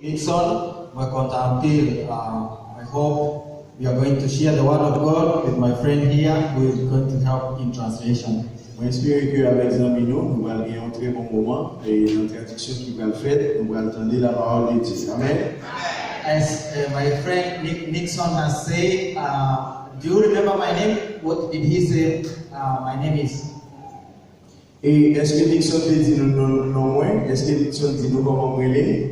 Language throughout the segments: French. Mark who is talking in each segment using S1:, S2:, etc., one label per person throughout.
S1: Nixon, I hope we are going to share the word of God with my friend here who is going to help in translation.
S2: J'espère que avec les amis nous allons avoir un très bon moment et une traduction qui va le faire, nous allons entendre la parole de Dieu. Amen.
S1: As my friend Nixon has said, do you remember my name? What did he say? My name is.
S2: Et est-ce que Nixon te dit non moins? Est-ce que Nixon dit nous comment il est?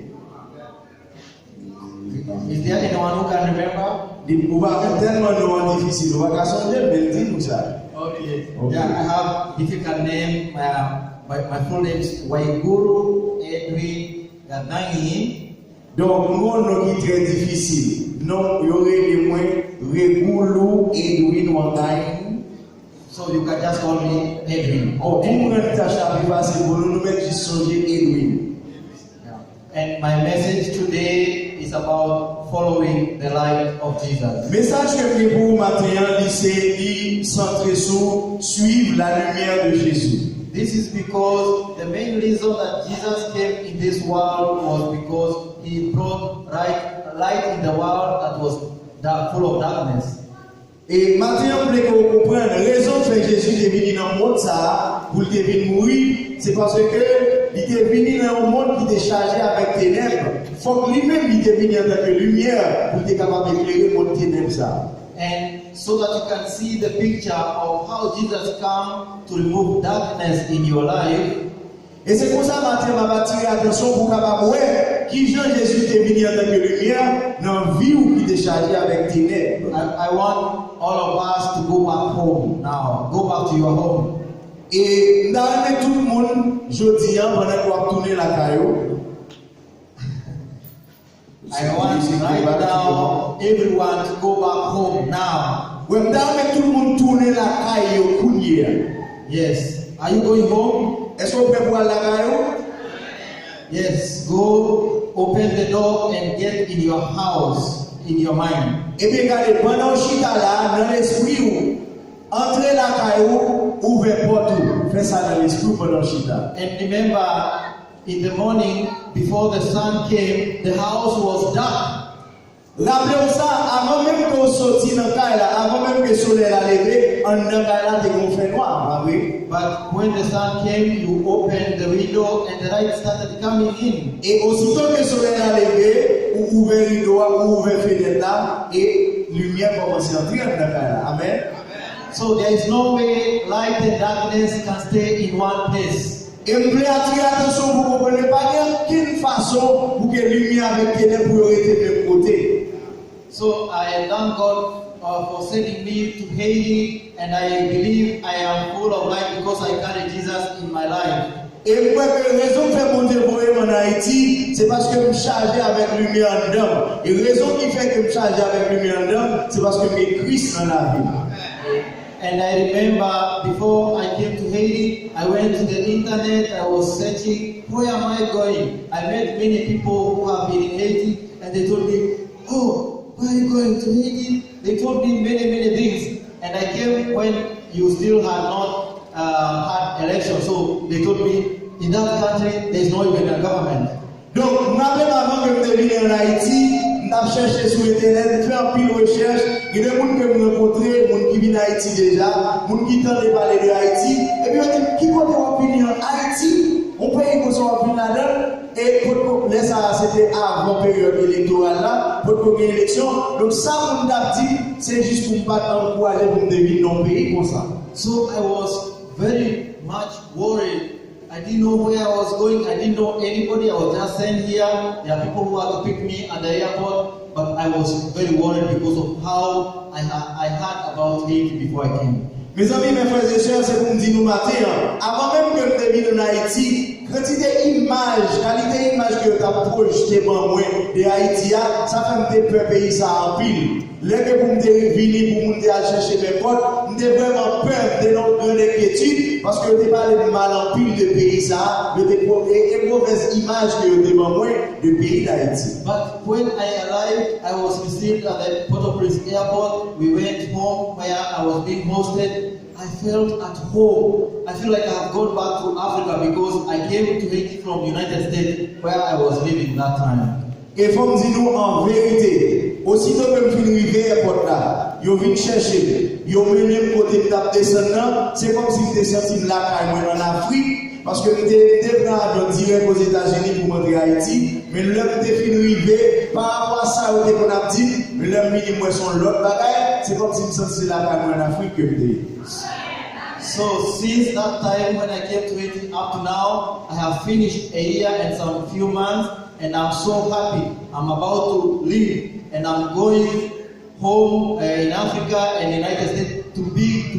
S1: Is there anyone who can remember?
S2: On va faire tellement de moments difficiles, on va changer, mais dis-nous ça.
S1: Okay. Yeah, I have difficult name. My full name is Waiguru Edwin Gadangi.
S2: Donc, mon nom est très difficile. Non, il y aurait les moins Waiguru Edwin Gadangi.
S1: So you can just call me Edwin.
S2: Oh, pour nous tâche à plus facile pour nous mettre juste changer Edwin.
S1: And my message today is about following the light of Jesus.
S2: Message que j'ai pour vous matin, c'est centré sur suivre la lumière de Jésus.
S1: This is because the main reason that Jesus came in this world was because he brought light in the world that was full of darkness.
S2: Et maintenant, vous voulez que vous compreniez la raison que Jésus est venu dans le monde ça, pour qu'il vienne mourir, c'est parce que il est venu dans un monde qui est chargé avec ténèbres. Il faut que lui-même il est venu en tant que lumière pour être capable d'éclairer le monde ténèbres ça.
S1: And so that you can see the picture of how Jesus came to remove darkness in your life.
S2: Et c'est pour ça que je vais attirer l'attention pour capable voir qui Jean Jésus est venu en tant que lumière dans la vie où il est chargé avec ténèbres.
S1: I want all of us to go back home now. Go back to your home.
S2: Et dans tout le monde, je dis, pendant qu'on va tourner la caillou.
S1: I want right now everyone to go back home now.
S2: When dans tout le monde tourner la caillou,
S1: yes. Are you going home?
S2: Est-ce qu'on peut voir la caillou?
S1: Yes. Go open the door and get in your house, in your mind.
S2: Et bien, regardez, pendant chita là, dans l'esprit, entrez la caillou, ouvrez porte, faites ça dans l'esprit pendant chita.
S1: And remember, in the morning, before the sun came, the house was dark.
S2: Rappelez-vous ça, avant même qu'on sortit dans la caille là, avant même que le soleil a levé, en dans la caille là, il fait noir, oui.
S1: But when the sun came, you opened the window and the light started coming in.
S2: Et aussitôt que le soleil a levé, ou ouvert le rideau, ou ouvert la fenêtre là, et lumière commence à entrer dans la caille là. Amen.
S1: So there is no way light and darkness can stay in one place.
S2: Et je voulais attirer l'attention pour vous compreniez pas qu'il y a aucune façon pour que la lumière avec ténèbres pour rester de même côté.
S1: So I thank God for sending me to Haiti, and I believe I am full of light because I carry Jesus in my life.
S2: Et moi, la raison qui fait mon dévouement en Haïti, c'est parce que je me charge avec la lumière en dedans. Et la raison qui fait que je me charge avec la lumière en dedans, c'est parce que je suis Christ dans la vie.
S1: And I remember before I came to Haiti, I went to the internet, I was searching, where am I going? I met many people who have been in Haiti, and they told me, oh, where are you going to Haiti? They told me many things. And I came when you still had not had election, so they told me, in that country, there is not even a government.
S2: Donc, même avant que je vienne en Haïti, je cherché sur Internet, fait un pile de recherche. Il y a des gens que je rencontre, des gens qui viennent en Haïti déjà, des gens qui tentent de parler de Haïti. Et puis, on dit, qui peut avoir venir en Haïti? On peut y aller là-dedans. Et pour que ça, c'était avant la période électorale là, pour qu'on ait une élection. Donc, ça, on a dit, c'est juste pour ne pas encourager pour devenir non pays comme ça.
S1: So I was very much worried. I didn't know where I was going. I didn't know anybody. I was just sent here. There are people who had to pick me at the airport. But I was very worried because of how I heard about Haiti before I came.
S2: Mes amis, mes frères et sœurs, c'est pour me dire nous matin, avant même que je vienne en Haïti, quantité qualité image que tu as projeté pour moi de Haïti, ça fait me peur pays ça en pile. Là que pour me venir pour me chercher mes potes, je vraiment peur de notre grande inquiétude parce que je parlé de mal en pile de pays ça, de une mauvaise image que je devant moi du pays d'Haïti.
S1: But when I arrived, I was received at the Port-au-Prince airport. We went home where I was being hosted. I felt at home. I feel like I have gone back to Africa because I came to Haiti from the United States where I was living that time.
S2: Et il faut me dire nous en vérité, aussitôt que je suis arrivé à l'airport là, ils viennent chercher, ils ont mené le côté de descendre, c'est comme si j'étais sorti de là en Afrique, parce que j'étais venu direct aux États-Unis pour rentrer à Haïti, mais l'homme était fini arrivé, par rapport à ça, qu'on a dit, l'homme dit, moi, son l'autre bagaille, c'est comme si je suis sorti de là en Afrique que j'étais.
S1: So since that time when I came to it up to now, I have finished a year and some few months, and I'm so happy. I'm about to leave, and I'm going home in Africa and United States to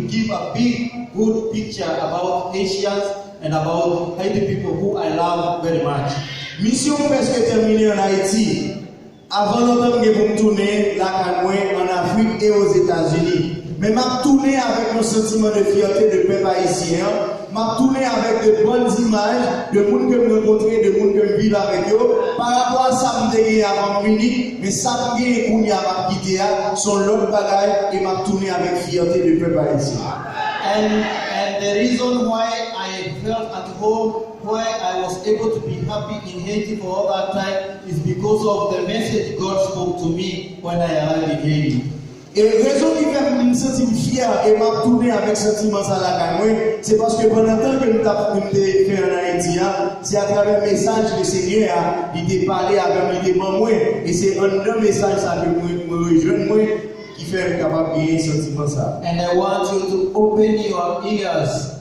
S1: give a big, good picture about Haitians and about Haiti people who I love very much.
S2: Mission presque terminée en Haïti. Avant longtemps que vous me tournez là en Afrique et aux États-Unis. Mais m'a tourné avec un sentiment de fierté de peuple haïtien. M'a tourné avec de bonnes images de monde que je rencontre, de monde que je vis avec eux. Par rapport à ça, je me avant minute, mais ça me qu'on y a ma quitté, son l'autre bagaille et m'a tourné avec fierté de peuple haïtien.
S1: And the reason why I felt at home, why I was able to be happy in Haiti for all that time, is because of the message God spoke to me when I arrived in Haiti.
S2: Et la raison qui fait que je me sens fier et m'a tourné avec sentiment ça là, c'est parce que pendant le temps que nous avons fait en Haïti, c'est à travers le message que le Seigneur a parlé avec moi. Et c'est un message ça que me rejoint moi qui fait capable de sentiment ça.
S1: And I want you to open your ears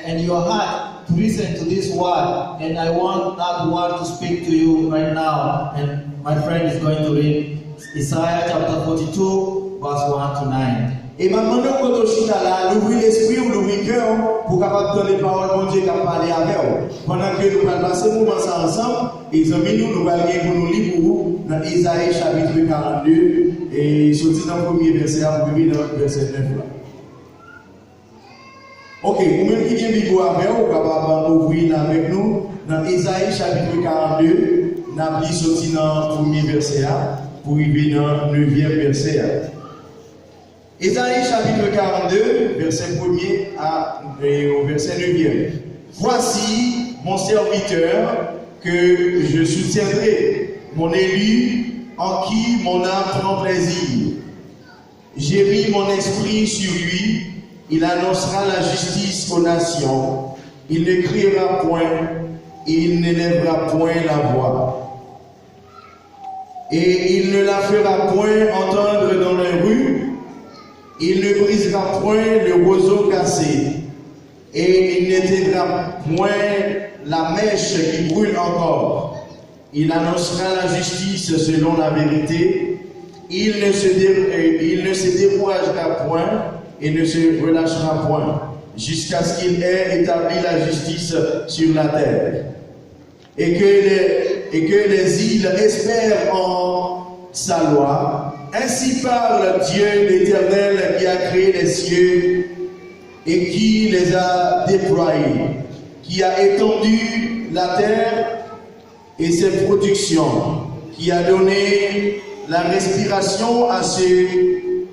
S1: and your heart to listen to this word. And I want that word to speak to you right now. And my friend is going to read Isaiah chapter 42. Verse 1 to 9.
S2: Et maintenant, quand on chita là, l'ouvrir l'esprit ou l'ouvrir le cœur pour capable donner les paroles de Dieu qui a parlé avec vous. Pendant que nous allons passer le moment ensemble, les amis, nous allons lire pour nous lire pour vous dans Isaïe chapitre 42 et sortir dans le premier verset, vous pouvez dans le verset 9 là. Ok, vous-même qui avez une Bible avec vous, vous capable d'ouvrir avec nous dans Isaïe chapitre 42, nous allons sortir dans le premier verset pour arriver dans le 9e verset. Isaïe chapitre 42, verset 1er au verset 9e. Voici mon serviteur que je soutiendrai, mon élu en qui mon âme prend plaisir. J'ai mis mon esprit sur lui, il annoncera la justice aux nations. Il ne criera point, il n'élèvera point la voix. Et il ne la fera point entendre dans les rues. Il ne brisera point le roseau cassé, et il n'éteindra point la mèche qui brûle encore. Il annoncera la justice selon la vérité. Il ne se découragera point et ne se relâchera point, jusqu'à ce qu'il ait établi la justice sur la terre. Et que les îles espèrent en sa loi. Ainsi parle Dieu l'Éternel qui a créé les cieux et qui les a déployés, qui a étendu la terre et ses productions, qui a donné la respiration à ceux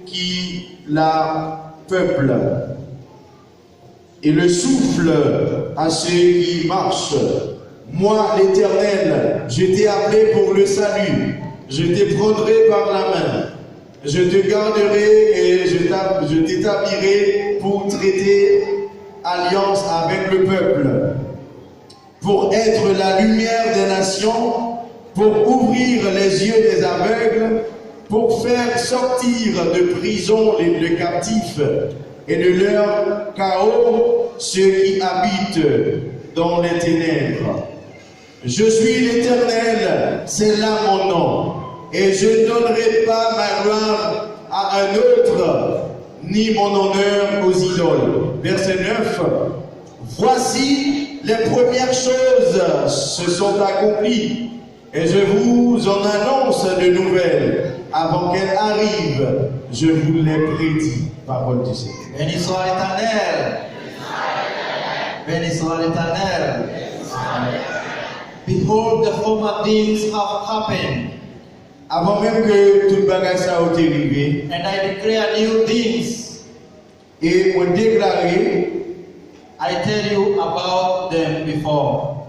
S2: qui la peuplent et le souffle à ceux qui marchent. Moi, l'Éternel, je t'ai appelé pour le salut. Je te prendrai par la main, je te garderai et je t'établirai pour traiter alliance avec le peuple, pour être la lumière des nations, pour ouvrir les yeux des aveugles, pour faire sortir de prison les captifs et de leur chaos ceux qui habitent dans les ténèbres. Je suis l'Éternel, c'est là mon nom, et je ne donnerai pas ma gloire à un autre, ni mon honneur aux idoles. Verset 9. Voici les premières choses se sont accomplies, et je vous en annonce de nouvelles. Avant qu'elles arrivent, je vous les prédis. Parole du Seigneur.
S1: Béni soit l'Éternel. Béni soit l'Éternel. Behold, the former things have happened.
S2: Avant même que tout le bagage ça a été arrivé.
S1: And I declare new things.
S2: Et on déclaré,
S1: I tell you about them before.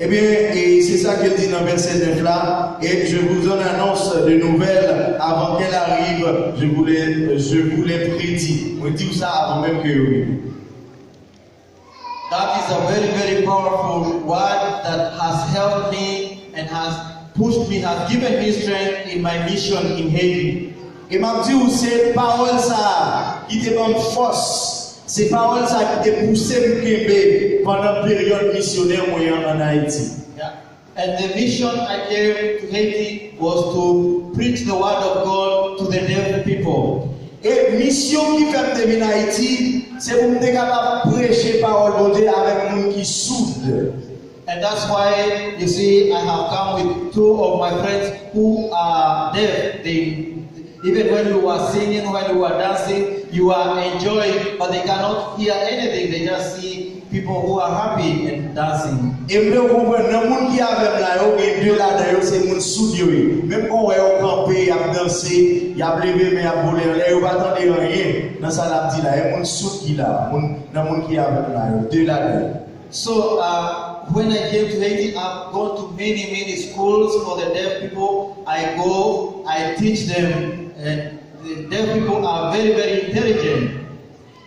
S2: Eh bien, et c'est ça qu'elle dit dans verset 9 là. Et je vous en annonce de nouvelles avant qu'elle arrive. Je vous l'ai prédit. On dit ça avant même que oui.
S1: That is a very, very powerful word that has helped me and has pushed me, has given me strength in my mission in Haiti.
S2: Et m'a dit c'est parole ça qui te donne force. C'est parole ça qui te poussé pour Québec pendant la période missionnaire moyen en Haïti.
S1: Yeah. And the mission I came to Haiti was to preach the word of God to the deaf people.
S2: Et mission qui fait venir en Haïti, c'est pour nous être capable de prêcher parole de Dieu avec les gens qui soudent.
S1: And that's why you see I have come with two of my friends who are deaf. Even when you are singing, when you are dancing, you are enjoying, but they cannot hear anything. They just see people who are happy and dancing.
S2: Et nous comprenons, dans le monde qui avec là, il y a deux là-dedans, c'est le monde soudé. Même quand on est au campé, il a dansé, il a levé, mais il a volé, il n'a pas attendu rien. Dans ça, il a dit là, il y a un monde soudé qui là, dans le monde qui avec là, deux là-dedans.
S1: So when I came to Haiti, I've gone to many schools for the deaf people. I go, I teach them, and the deaf people are very intelligent.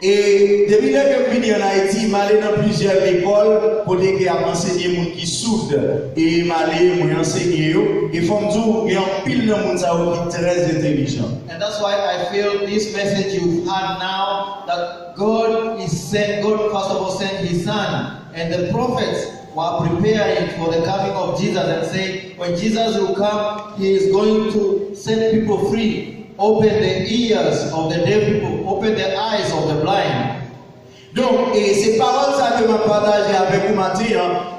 S2: Et depuis que je suis en Haïti, je suis allé dans plusieurs écoles pour enseigner les gens qui soudent. Et je suis allé enseigner. Et il faut me dire qu'il y a un pile de gens qui sont très intelligents.
S1: And that's why I feel this message you've had now, that God first of all sent His Son. And the prophets were preparing for the coming of Jesus and saying, when Jesus will come, He is going to set people free. Open the ears of the deaf people, open the eyes of the blind.
S2: Donc, et ces paroles ça que je partage avec vous matin,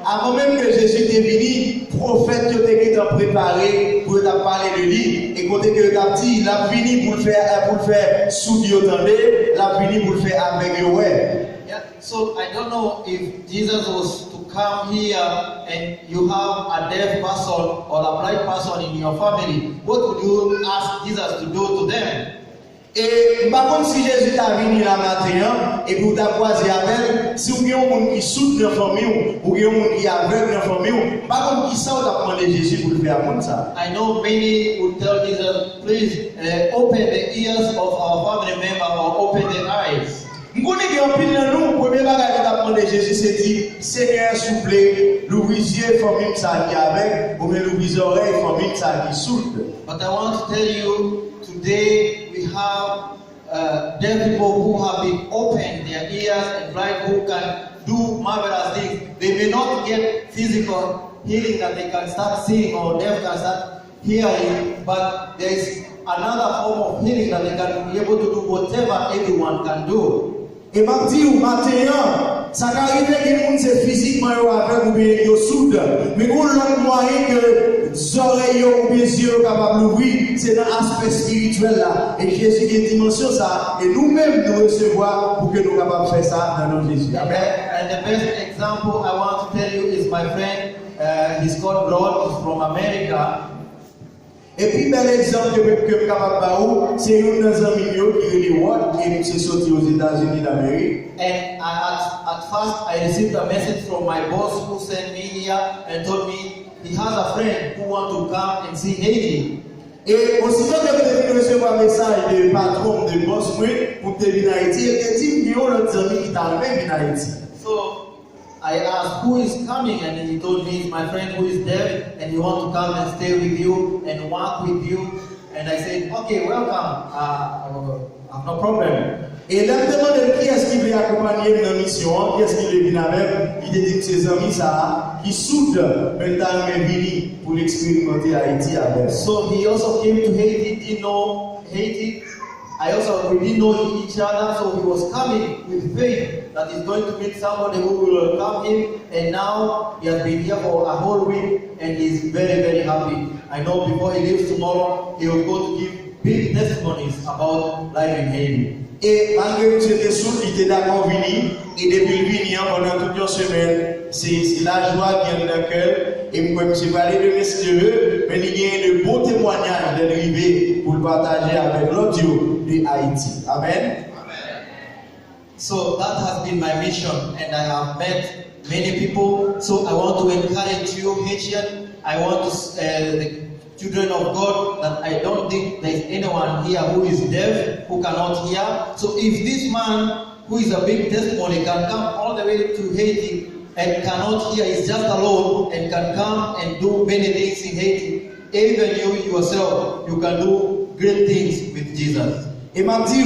S2: avant même que Jésus était venu, prophète qui était préparé pour parler de lui, et quand il a dit, il a fini pour le faire sourd, l'a fini pour le faire avec le ouais.
S1: Yeah, so I don't know if Jesus was to come here and you have a deaf person or a blind person in your family, what would you ask Jesus to do to them?
S2: Et par contre, si Jésus est venu la matin et pour t'accroiser avec, si vous avez un monde qui soude dans la famille ou un monde qui est aveugle dans la famille, par contre, qui ça vous a demandé Jésus pour le faire comme ça?
S1: I know many would tell Jesus, please open the ears of our family member or open their eyes.
S2: Nous connaissons un pile de nous, le premier bagage qu'on a demandé Jésus, c'est dit, Seigneur, s'il vous plaît, l'ouvrir les yeux, famille qui est avec, ou bien l'ouvrir les oreilles, famille qui est soude.
S1: But I want to tell you, today we have deaf people who have been opened their ears and blind who can do marvelous things. They may not get physical healing that they can start seeing or deaf can start hearing, but there is another form of healing that they can be able to do whatever everyone can do.
S2: Et m'a dit au matin, ça arrive que les gens c'est physiquement avec ou bien ils soudent, mais pour l'autre moyen que les oreilles ou bien les yeux capables d'ouvrir, c'est dans l'aspect spirituel là. Et Jésus qui a une dimension ça, et nous-mêmes nous recevoir pour que nous capables de faire ça dans notre Jésus. Amen.
S1: And the best example I want to tell you is my friend. He's called Rod. He's from America.
S2: Et puis, bel exemple que je suis capable de faire, c'est un des amis qui est Rod, et c'est sorti aux États-Unis d'Amérique.
S1: And at first, I received a message from my boss who sent me here and told me he has a friend who wants to come and see Haiti.
S2: Et aussitôt que je devais recevoir un message de patron de boss pour te venir en Haïti, il te dit qu'il y a un autre ami qui t'a amené en Haïti.
S1: So I asked who is coming, and he told me it's my friend who is deaf and he wants to come and stay with you and work with you. And I said, okay, welcome. I have no problem.
S2: Et là, je me demande qui est-ce qui veut accompagner dans la mission, qui est-ce qui veut venir avec, il te dit que ses amis ça, qui soudent maintenant venir pour l'expérimenter Haïti avec.
S1: So he also came to Haiti, didn't know Haiti. We didn't know each other, so he was coming with faith that he's going to meet somebody who will welcome him. And now he has been here for a whole week and he's very happy. I know before he leaves tomorrow, he will go to give big testimonies about life in Haiti.
S2: Et malgré que c'était sourd, il était d'accord venir. Et depuis le venir, pendant toute une semaine, c'est la joie qui est dans le cœur. Et moi, je parlé de messieurs, mais il y a de beaux témoignages d'arriver pour le partager avec l'audio de Haïti. Amen.
S1: So that has been my mission, and I have met many people. So I want to encourage you, Haitian. I want to the children of God, that I don't think there is anyone here who is deaf, who cannot hear. So if this man, who is a big testimony, can come all the way to Haiti and cannot hear, is just alone and can come and do many things in Haiti, even you yourself, you can do great things with Jesus.
S2: Et m'a dit,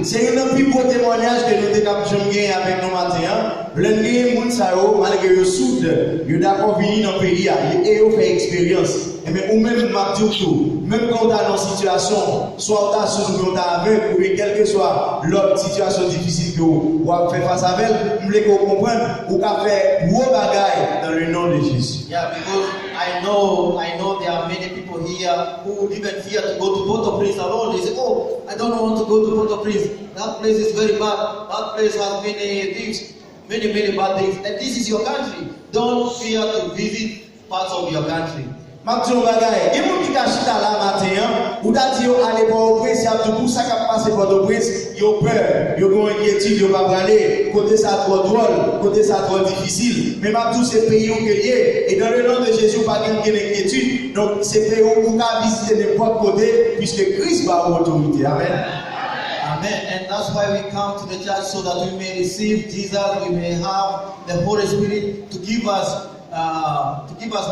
S2: c'est un plus beau témoignage que nous avons gagné avec nous matin. Plein de monde ça malgré le sud, yo d'accord venir dans le pays et yo fait expérience. Et mais ou même m'a dit tout, même quand on est dans une situation, soit on est sous ou avec, ou quelle que soit l'autre situation difficile que vous avez fait face avec, vous voulez qu'on comprenne, ou qu'a fait gros bagaille dans le nom de Jésus.
S1: Yeah, because I know there are many people here who would even fear to go to Port-au-Prince alone. They say, oh, I don't want to go to Port-au-Prince. That place is very bad. That place has many things, many bad things. And this is your country. Don't fear to visit parts of your country.
S2: Mathieu Bagaye, il y a des gens qui sont là matin, ou t'as dit aller Port-au-Prince, il y a tout ça qui passe Port-au-Prince, ils ont peur, ils ont une inquiétude, ils vont pas aller, côté ça trop drôle, côté ça trop difficile. Mais Mathieu, c'est pays où il est, et dans le nom de Jésus, pas qu'il y ait inquiétude, donc c'est pays où on peut visiter n'importe côté, puisque Christ va avoir autorité. Amen.
S1: Amen. And that's why we come to the church, so that we may receive Jesus, we may have the Holy Spirit to give us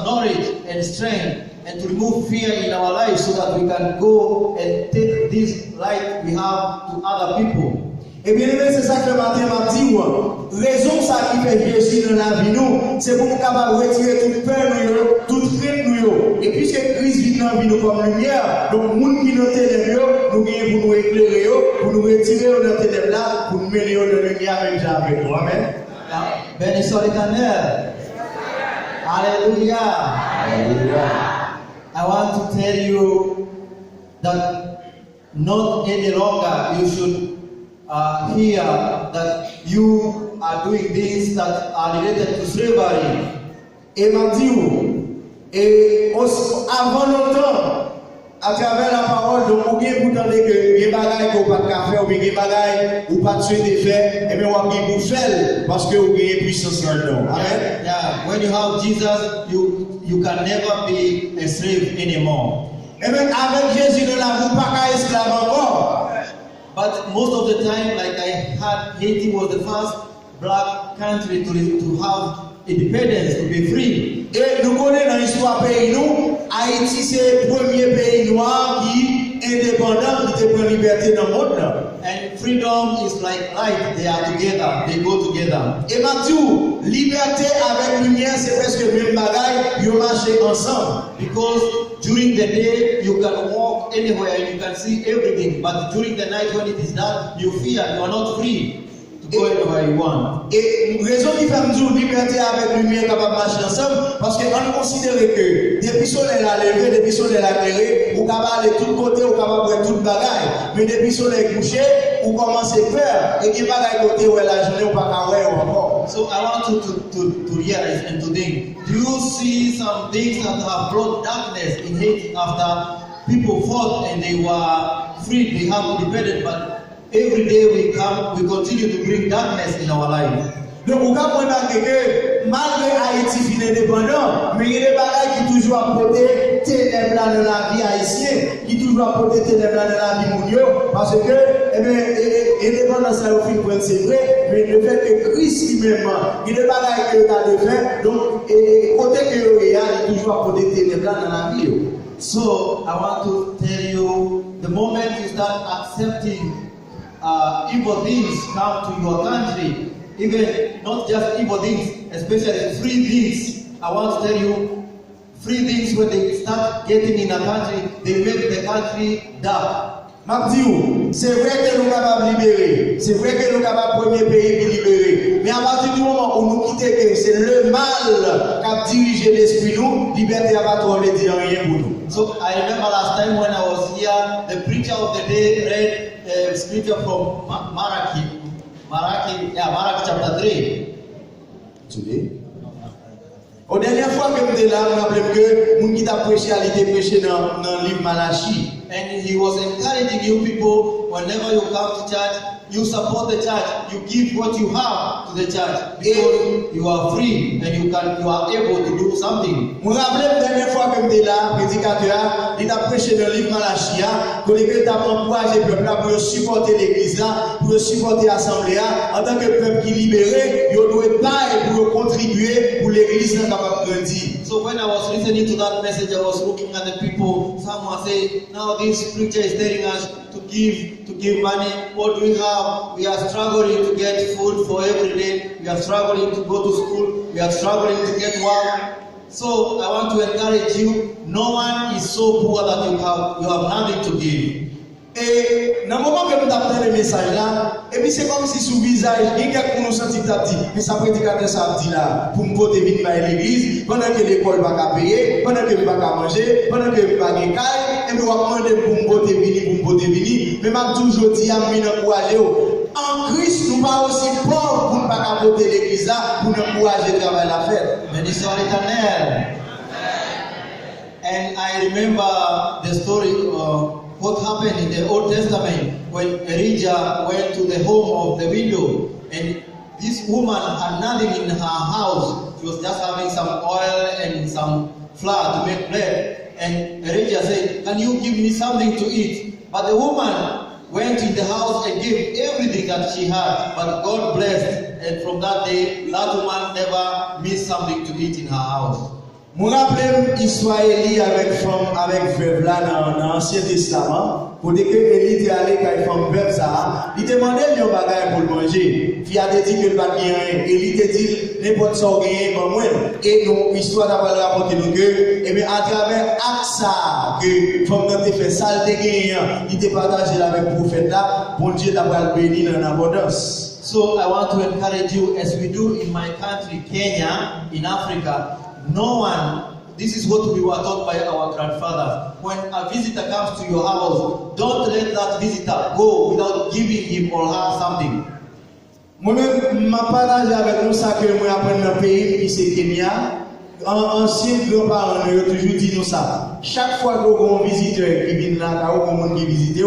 S1: knowledge and strength, and to remove fear in our lives, so that we can go and take this light we have to other people.
S2: Et bien aimé, c'est ça que le matin m'a dit, raison ça qui fait Jésus dans la vie nous, c'est pour nous capables de retirer toute peur nous, toute crainte nous. Et puisque Christ vit dans la vie nous comme lumière, donc nous qui nous ténèbres, nous gagnons pour nous éclairer, pour nous retirer dans les ténèbres là, pour nous mener dans la lumière même avec nous. Amen.
S1: Béni soit l'Éternel. Hallelujah. Hallelujah. I want to tell you that not any longer you should hear that you are doing things that are related to slavery.
S2: Et m'a dit, et avant longtemps, à travers la parole, donc on vient pour entendre que les bagailles qu'on pas faire, ou bien les bagailles ou pas tuer des faits, et bien on vient pour faire parce que vous avez puissance dans le nom. Amen.
S1: Yeah, when you have Jesus, you can never be a slave anymore.
S2: Et même avec Jésus dans la vie, pas qu'à esclave encore.
S1: But most of the time, like I had, Haiti was the first black country to have independence, to be free.
S2: Et nous connaissons dans l'histoire pays nous, Haïti c'est le premier pays noir qui est indépendant, qui prend liberté dans le monde.
S1: And freedom is like light, they are together, they go together.
S2: Et Mathieu, liberté avec lumière c'est presque le même bagaille, ils marchent ensemble.
S1: Because during the day you can walk anywhere and you can see everything, but during the night when it is dark, you fear, you are not free to go anywhere you want.
S2: Et raison qui fait nous liberté avec lumière capable marcher ensemble, parce qu'on considère que depuis le soleil a levé, depuis le soleil a éclairé, ou capable aller de tous côtés, ou capable voir toute bagaille. Mais depuis le soleil couché, ou commence à faire, et qui bagaille côté où la journée ou pas qu'à encore.
S1: So I want you to realize and to think, do you see some things that have brought darkness in Haiti after people fought and they were free, they have independence, but every day we come, we continue to bring darkness in our life.
S2: Donc, vous comprenez que malgré Haïti fin indépendant, mais il y a des bagages qui toujours apportent ténèbres dans la vie haïtienne, qui toujours apportent ténèbres dans la vie mondiale, parce que, eh bien, indépendance, ça au fin c'est vrai, mais le fait que Christ lui-même, il y a des bagages qu'il a de faire, donc, côté que il y a toujours apporté ténèbres dans la vie.
S1: So, I want to tell you, the moment you start accepting evil things come to your country, even not just evil things, especially free things. I want to tell you, free things when they start getting in a country, they make the country dark.
S2: Mathieu, c'est vrai que nous sommes capables de libérer, c'est vrai que nous sommes capables de premier pays de libérer, mais à partir du moment où nous quittons que c'est le mal qui a dirigé l'esprit nous, liberté n'a pas trop de dire rien pour nous.
S1: So I remember last time when I was here, the preacher of the day read scripture from Malachi chapter 3.
S2: Today? La dernière fois que nous étions là, nous rappelons que nous qui t'a prêché, il était prêché dans le livre Malachi.
S1: And he was encouraging you people whenever you come to church, you support the church. You give what you have to the church because you are free and you are able to do something.
S2: Je me rappelle la dernière fois que j'étais là, prédicateur, il a prêché dans le livre Malachie, que les chrétiens encouragent le peuple pour supporter l'église, pour supporter l'assemblée. En tant que peuple qui est libéré, il doit être pour contribuer pour l'église capable de grandir.
S1: So when I was listening to that message, I was looking at the people. Someone say, now this preacher is telling us to give money. What do we have? We are struggling to get food for every day. We are struggling to go to school. We are struggling to get work. So I want to encourage you. No one is so poor that you have nothing to give.
S2: Et dans le moment que nous avons le message là, et puis c'est comme si sous le visage, il y a quelqu'un qui nous sentit petit, mais ça prédicateur ça dit là, pour me voter vite à l'église, pendant que l'école va pas payer, pendant que je va pas manger, pendant que je va pas gagner, et puis on va demander pour me voter vini, mais m'a toujours dit à m'y encourager. En Christ, nous pas aussi pauvres pour ne pas voter l'église là, pour nous encourager à travailler la fête.
S1: Mais soit l'éternel. And I remember the story of what happened in the Old Testament when Elijah went to the home of the widow, and this woman had nothing in her house. She was just having some oil and some flour to make bread. And Elijah said, "Can you give me something to eat?" But the woman went in the house and gave everything that she had. But God blessed, and from that day, that woman never missed something to eat in her house.
S2: Je me rappelle l'histoire d'Élie avec veuve là dans l'Ancien Testament. Pour dire que Élie était allé quand il femme veuve ça, il demandait un bagage pour le manger. Puis il a dit que le pas rien. Élie te dit n'importe ce qu'on gagne pour moi. Et nous l'histoire d'avoir rapporté nous que et bien à travers ça que femme quand tu fais ça te gagne, il te partagé avec le prophète là, bon Dieu t'a pas béni dans l'abondance.
S1: So I want to encourage you, as we do in my country, Kenya, in Africa. No one, this is what we were taught by our grandfathers. When a visitor comes to your house, don't let that visitor go without giving him or her something.
S2: Moi-même, je partage avec nous ça que moi apprends dans le pays, puis c'est Kenya. Anciens grands-parents nous ont toujours dit nous ça. Chaque fois que vous avez un visiteur qui vient là, ou un monde qui visite,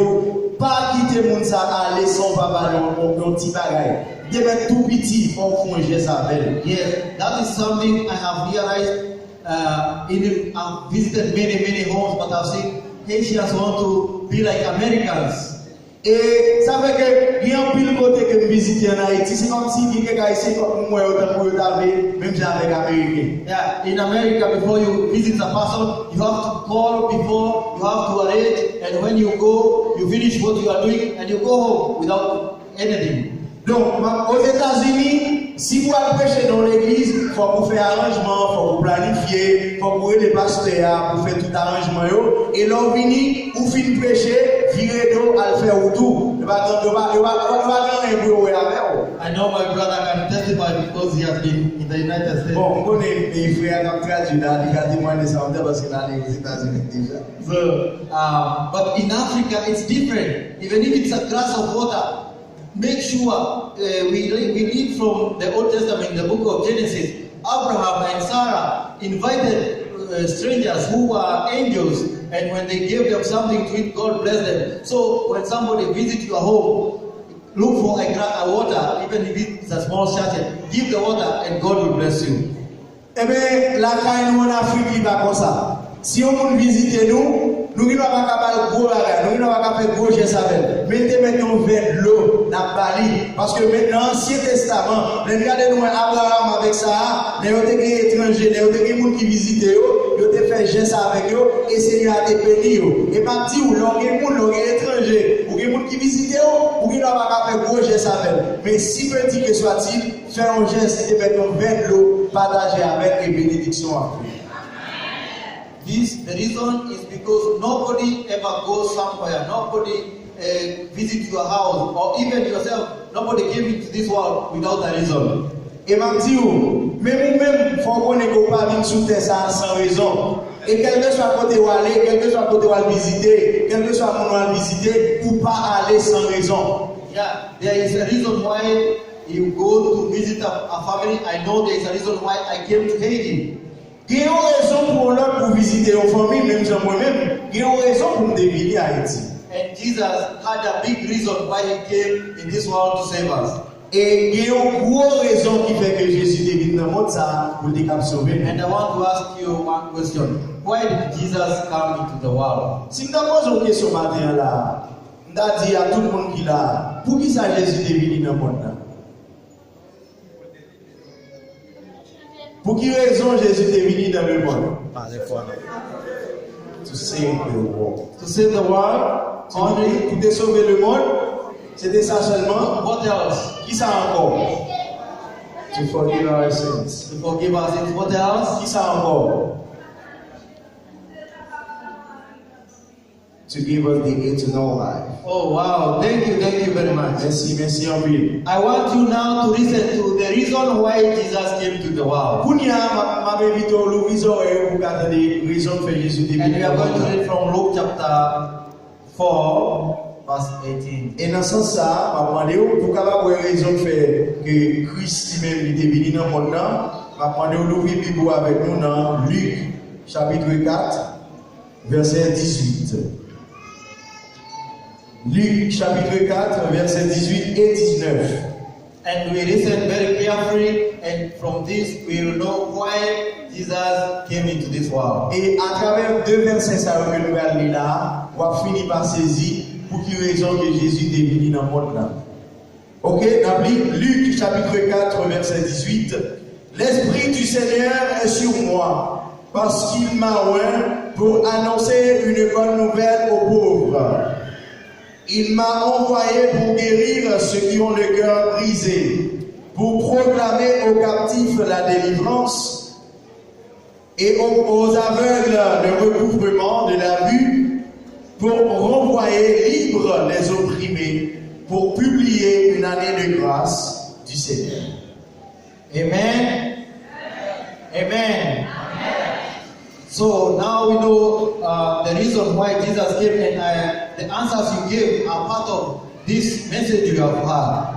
S2: pas quitter le monde ça, aller sans papa dans un petit bagage. They were too petit for yes,
S1: that is something I have realized. I've visited many homes, but I've seen Haitians want to be like Americans.
S2: Et ça fait que il y a un pile côté que je visite en Haïti, c'est comme si quelqu'un ici comme moi autant pour même avec Américain.
S1: Yeah, in America, before you visit a person, you have to call before, you have to arrange, and when you go, you finish what you are doing, and you go home without anything.
S2: Donc, aux États-Unis, si vous allez prêcher dans l'église, il faut vous faire arrangement, il faut vous planifier, il faut vous aider les pasteurs pour faire tout arrangement. Et là, vous venez, vous finissez prêcher, virez d'eau, à le faire autour. Il va gagner un bureau avec vous.
S1: I know my brother can testify because he has been in the United States.
S2: Bon, on connaît mes frères qui ont traduit là, il a témoigné ça parce qu'il est allé aux États-Unis déjà.
S1: So, but in Africa, it's different. Even if it's a glass of water, make sure we read from the Old Testament, in the book of Genesis. Abraham and Sarah invited strangers who were angels, and when they gave them something to eat, God blessed them. So when somebody visits your home, look for a water, even if it's a small sachet, give the water, and God will bless you.
S2: Eh bien, la caille nous en Afrique, il va comme ça. Si on visite nous, nous ne pouvons pas faire gros bagage, nous ne pouvons pas faire gros gestes avec. Mettez maintenant vers l'eau, la Bali. Parce que maintenant, l'Ancien Testament, regardez-nous Abraham avec ça, les autres étrangers, les autres gens qui visitent, ils ont fait geste avec eux, et Seigneur a été béni. Et pas dire, les étrangers, ou les gens qui visitent, ou qui ne pouvons pas faire gros gestes avec. Mais si petit que soit-il, faire un geste et maintenant vers l'eau, partager avec et bénédiction avec.
S1: The reason is because nobody ever goes somewhere, nobody visits your house, or even yourself, nobody came into this world without a reason.
S2: Et m'a dit, même nous-mêmes, il faut qu'on ne peut pas venir sous terre sans raison. Et quel que soit côté où aller, quel que soit côté où aller visiter, quel que soit mon aller visiter, ou pas aller sans raison.
S1: Yeah, there is a reason why you go to visit a family. I know there is a reason why I came to Haiti.
S2: Il y a une raison pour l'autre pour visiter une famille, même si moi-même, il y a une raison pour me venir à Haïti.
S1: and Jesus had a big reason why he came in this world to save us.
S2: Et il y a une grosse raison qui fait que Jésus est venu dans le monde ça pour le sauver.
S1: And I want to ask you one question. Why did Jesus come into the world?
S2: Si nous posons une question matin là, nous allons dire à tout le monde qui est là, pour qui ça Jésus est venu dans le monde là? Pour quelle raison Jésus est venu dans le monde? To save the world.
S1: To save the world? Only?
S2: Pour te sauver le monde? C'était ça seulement?
S1: What else?
S2: Qui ça encore? To forgive our sins.
S1: To forgive our sins. What else?
S2: Qui ça encore? To give us the eternal life.
S1: Oh wow, thank you very much.
S2: Merci en ville.
S1: I want you now to listen to the reason why Jesus came to the world.
S2: And we
S1: are going to read from Luke chapter 4, verse 18.
S2: Et dans ce sens, je vais vous demander pour raison de faire que Christ lui-même était venu dans le monde. Je vais vous demander d'ouvrir la Bible avec nous dans Luc chapitre 4, verset 18. Luc chapitre 4, verset 18 et 19.
S1: And we listen very carefully, and from this we will know why Jesus came into this world.
S2: Et à travers deux versets que nous allons lire là, on va finir par saisir pour quelle raison que Jésus est venu dans le monde là. Ok, dans Luc chapitre 4, verset 18. L'Esprit du Seigneur est sur moi, parce qu'il m'a oint pour annoncer une bonne nouvelle aux pauvres. Il m'a envoyé pour guérir ceux qui ont le cœur brisé, pour proclamer aux captifs la délivrance et aux aveugles le recouvrement de la vue, pour renvoyer libres les opprimés, pour publier une année de grâce du Seigneur.
S1: Amen. Amen. So now we know the reason why Jesus came, and the answers you gave are part of this message you have heard.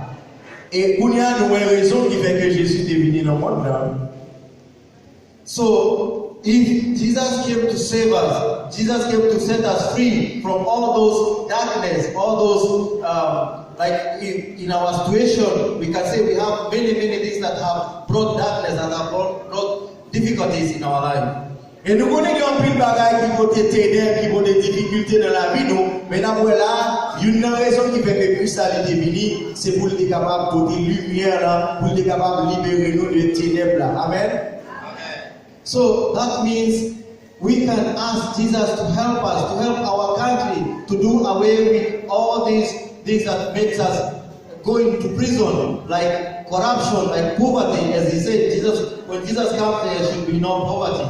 S2: Et il y a une raison qui fait que Jésus est venu dans le monde.
S1: So if Jesus came to save us, Jesus came to set us free from all those darkness, all those like in our situation, we can say we have many things that have brought darkness and have brought difficulties in our life.
S2: Et nous connaissons plus de bagages qui vont t'aider, qui vont des difficultés dans la vie, nous. Mais d'après là, une raison qui fait que Christ a été venu, c'est pour être capable de porter lumière là, pour être capable de libérer nous de ténèbres là. Amen.
S1: So that means we can ask Jesus to help us, to help our country, to do away with all these things that makes us go into prison, like corruption, like poverty. As he said, when Jesus comes, there should be no poverty.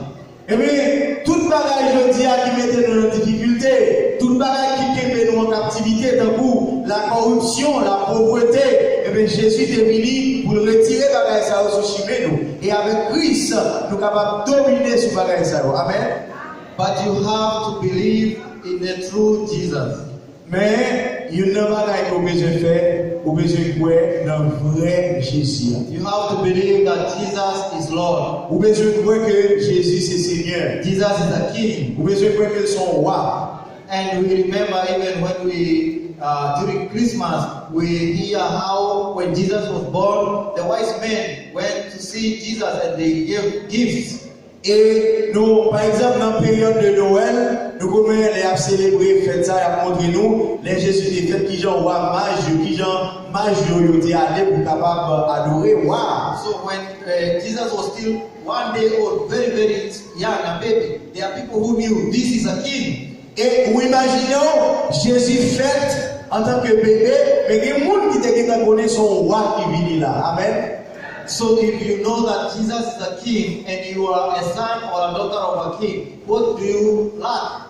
S2: Et bien, tout bagage qui mettait nous en difficulté, tout bagage qui mettait nous en captivité, d'un coup, la corruption, la pauvreté, et bien Jésus est venu pour retirer bagage ça au nous. Et avec Christ, nous sommes capables de dominer ce bagage ça. Amen.
S1: But you have to believe in the true Jesus.
S2: Mais il y a un bagage qu'on besoin de faire, qu'on besoin de croire dans le vrai Jésus.
S1: You have to believe that Jesus is Lord.
S2: Vous besoin de croire que Jésus c'est Seigneur.
S1: Jesus is a King.
S2: Vous besoin de croire que son roi.
S1: And we remember even when we during Christmas we hear how when Jesus was born, the wise men went to see Jesus and they gave gifts.
S2: Et nous, par exemple, dans la période de Noël, nous commençons à célébrer fête ça, à montrer nous les Jésus des fêtes qui genre wa mage, qui genre mage yo était allé pour capable adorer wa.
S1: So when Jesus was still 1 day old, very young, a baby, there are people who knew this is a king.
S2: Et vous imaginez Jésus fête en tant que bébé, mais il y a des gens qui te connaissent son roi qui vient là. Amen.
S1: So if you know that Jesus is a king and you are a son or a daughter of a king, what do you lack?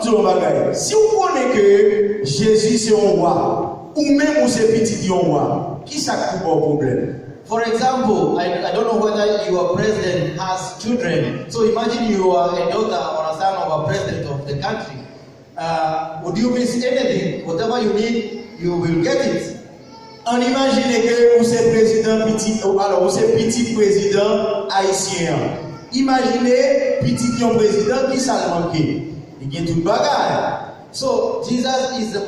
S2: Si vous connaissez que Jésus c'est un roi, ou même ou c'est petit roi, qui ça qui pose problème?
S1: For example, I don't know whether your president has children. So imagine you are a daughter or a son of a president of the country. Would you miss anything? Whatever you need, you will get it.
S2: On imagine que vous êtes président petit, alors vous êtes petit président haïtien. Imaginez petit président qui ça manqué. Il y a tout bagage.
S1: So Jesus is a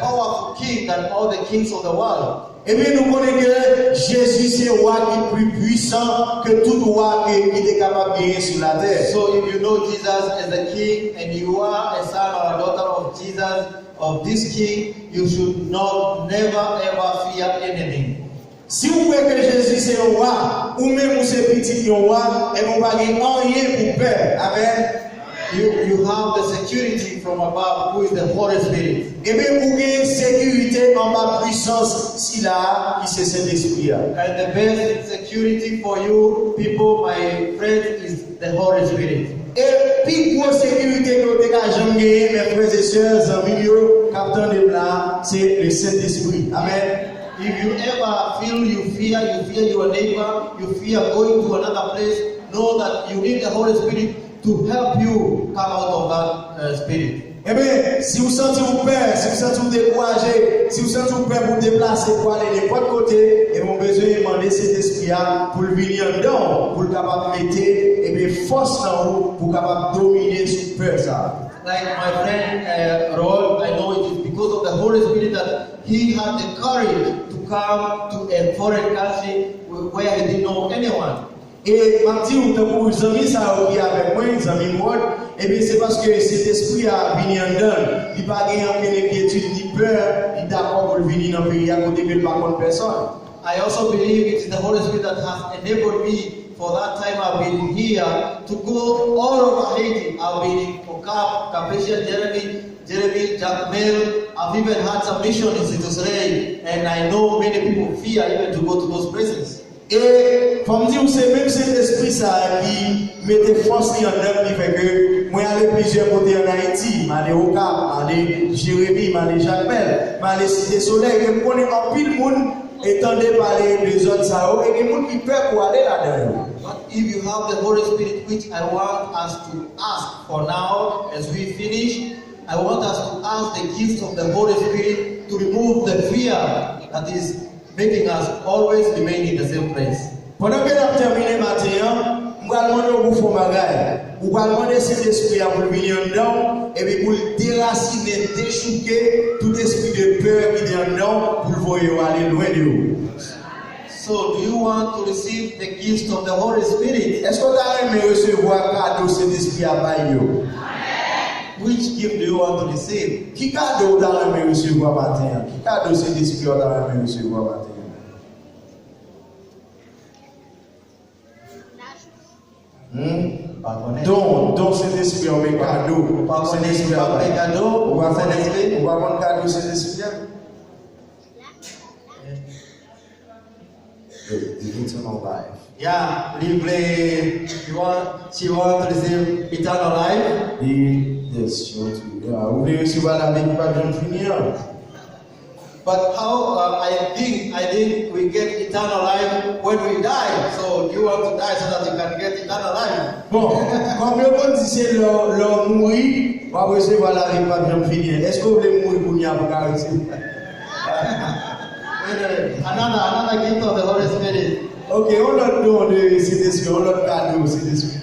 S1: powerful king than all the kings of the world.
S2: Et bien nous connaissons que Jésus c'est le roi qui est plus puissant que tout roi qui est capable de gagner sur la terre.
S1: So if you know Jesus as the king and you are a son or a daughter of Jesus, of this king, you should never ever fear anything.
S2: Si vous voyez que Jésus c'est le roi, ou même vous c'est petit roi, et vous n'avez rien pour peur. Amen.
S1: You have the security from above, who is the Holy Spirit.
S2: Et bien vous avez sécurité en ma puissance, si là, qui c'est Saint-Esprit.
S1: And the best security for you, people, my friends, is the Holy Spirit.
S2: Et puis grosse sécurité que vous avez jamais gagné, mes frères et sœurs, amis, captain de blanc, c'est le Saint-Esprit. Amen.
S1: If you ever feel you fear your neighbor, you fear going to another place, know that you need the Holy Spirit to help you come out of that spirit.
S2: Eh bien, si vous sentez vous peur, si vous sentez vous découragé, si vous sentez vous peur pour vous déplacer, pour aller de votre côté, et mon besoin de demander cet esprit-là pour le venir dedans, pour le capable de mettre, et bien, force dans vous, pour capable dominer sur peur ça.
S1: Like my friend Rod, I know it is because of the Holy Spirit that he had the courage to come to a foreign country where he didn't know anyone.
S2: Et parti où pour les amis ça qui avec moi, les amis moi, et bien c'est parce que cet esprit a venu en dedans, il pas gagné aucune inquiétude ni peur, il d'accord pour venir dans le pays à côté de pas contre personne.
S1: I also believe it is the Holy Spirit that has enabled me for that time I've been here to go all over Haiti. I've been in Okap, Capetian, Jeremy, Jacmel. I've even had some missions in Israel, and I know many people fear even to go to those places.
S2: Et comme dit, c'est même cet esprit ça qui mettait force en dedans qui fait que moi aller plusieurs côtés en Haïti, m'aller au Cap, m'aller Jérémie, m'aller Jacmel, m'aller Cité Soleil, et connaît en pile monde étendait parler des zones ça et des monde qui peuvent pour aller là-dedans.
S1: But if you have the Holy Spirit, which I want us to ask for now as we finish, I want us to ask the gift of the Holy Spirit to remove the fear that is making us always remain in the same place.
S2: Pendant que nous terminons matin, nous allons demander au fond bagaille. Nous allons demander cet esprit à vous venir dedans et puis pour déraciner, déchouquer tout esprit de peur qui est dedans pour le voir aller loin de vous.
S1: So, do you want to receive the gift of the Holy Spirit?
S2: Est-ce que vous avez aimé recevoir cadeau cet esprit à bailler?
S1: Which gift do you want to receive?
S2: Qui cadeau vous avez aimé recevoir matin? Qui cadeau cet esprit vous avez aimé recevoir matin? Donc cet esprit on met cadeau. Cet esprit on met cadeau. On va prendre cadeau cet esprit. The eternal life.
S1: Yeah, she want to receive eternal life.
S2: Yes, she want to. Vous voulez recevoir la vie qui va jamais finir.
S1: But how I think we get eternal life when we die. So you want to die so that you can get eternal life.
S2: Bon, comme le monde dit c'est leur mourir, on va recevoir la vie qui va jamais finir. Est-ce que vous voulez mourir pour n'y avoir pas réussi?
S1: Another gift of the Holy Spirit.
S2: Ok, on leur donne cet esprit, on leur cadeau cet esprit.